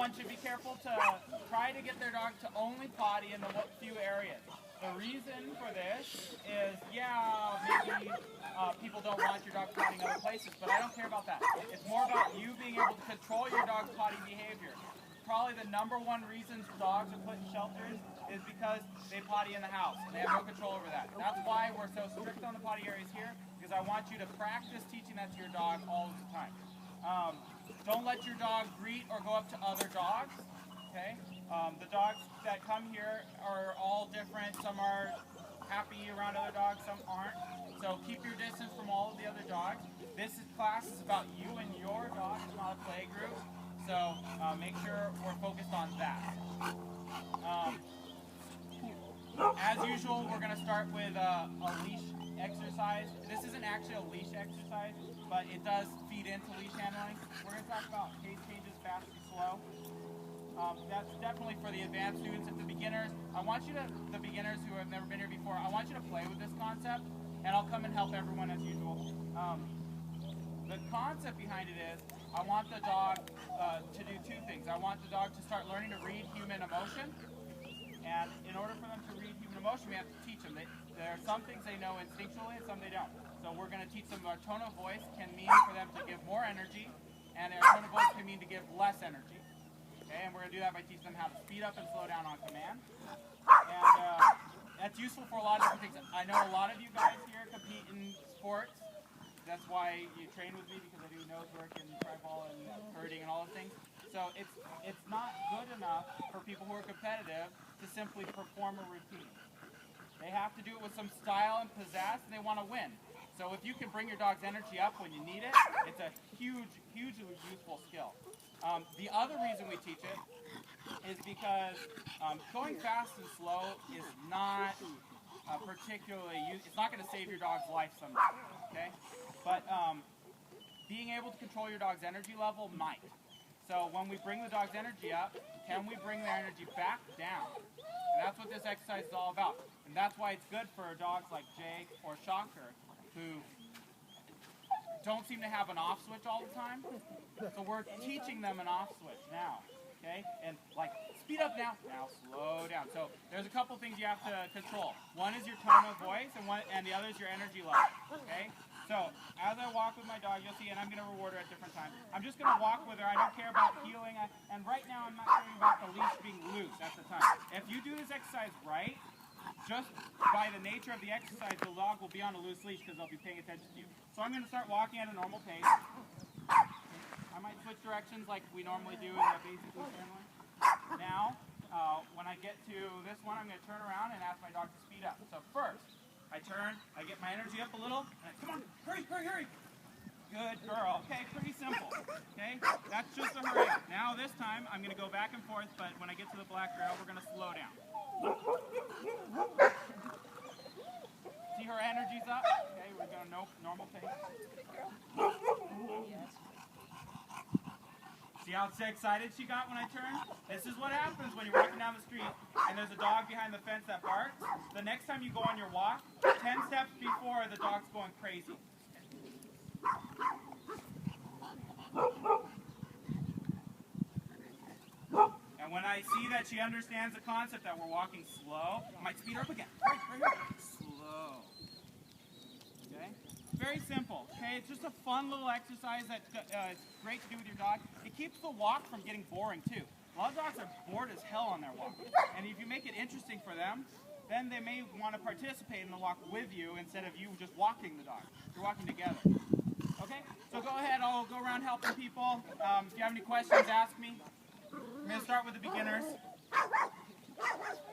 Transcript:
everyone should be careful to try to get their dog to only potty in the few areas. The reason for this is, yeah, maybe people don't want your dog pottying other places, but I don't care about that. It's more about you being able to control your dog's potty behavior. Probably the #1 reasons dogs are put in shelters is because they potty in the house and they have no control over that. That's why we're so strict on the potty areas here, because I want you to practice teaching that to your dog all the time. Don't let your dog greet or go up to other dogs. Okay? The dogs that come here are all different. Some are happy around other dogs, some aren't. So keep your distance from all of the other dogs. This class is about you and your dog. It's not a play group. So make sure we're focused on that. As usual, we're going to start with a leash exercise. This isn't actually a leash exercise, but it does feed into leash handling. We're going to talk about pace changes, fast and slow. That's definitely for the advanced students. If the beginners, the beginners who have never been here before, I want you to play with this concept, and I'll come and help everyone as usual. The concept behind it is, I want the dog to do two things. I want the dog to start learning to read human emotion, and in order for them to read human emotion, we have to teach them. There are some things they know instinctually and some they don't. So we're going to teach them our tone of voice can mean for them to give more energy, and our tone of voice can mean to give less energy. Okay, and we're going to do that by teaching them how to speed up and slow down on command. And that's useful for a lot of different things. I know a lot of you guys here compete in sports. That's why you train with me, because I do nose work and tri-ball and herding and all those things. So it's not good enough for people who are competitive to simply perform a routine. They have to do it with some style and pizzazz, and they want to win. So if you can bring your dog's energy up when you need it, it's a hugely useful skill. The other reason we teach it is because going fast and slow is not it's not going to save your dog's life someday, okay? But being able to control your dog's energy level might. So when we bring the dog's energy up, can we bring their energy back down? And that's what this exercise is all about. And that's why it's good for dogs like Jake or Shocker, who don't seem to have an off switch all the time. So we're teaching them an off switch now, okay? And like, speed up now slow down. So there's a couple things you have to control. One is your tone of voice, and the other is your energy level, okay? So as I walk with my dog, you'll see, and I'm going to reward her at different times. I'm just going to walk with her. I don't care about heeling, and right now I'm not caring about the leash being loose at the time. If you do this exercise right, just by the nature of the exercise, the dog will be on a loose leash because they'll be paying attention to you. So I'm going to start walking at a normal pace. I might switch directions like we normally do in the basic leash handling. Now, when I get to this one, I'm going to turn around and ask my dog to speed up. So first, I turn, I get my energy up a little, and come on, hurry. Good girl. Okay, pretty simple. Okay, that's just a hurry up. Now this time, I'm going to go back and forth, but when I get to the black rail, we're going to slow down. See her energy's up? Okay, we're going to normal pace. See how excited she got when I turned? This is what happens when you're walking down the street and there's a dog behind the fence that barks. The next time you go on your walk, 10 steps before, the dog's going crazy. And when I see that she understands the concept that we're walking slow, I might speed her up again. Hurry. Slow. Okay? Very simple. Okay? It's just a fun little exercise that it's great to do with your dog. It keeps the walk from getting boring too. A lot of dogs are bored as hell on their walk. And if you make it interesting for them, then they may want to participate in the walk with you instead of you just walking the dog. You're walking together. Okay? So go ahead, I'll go around helping people. If you have any questions, ask me. I'm going to start with the beginners.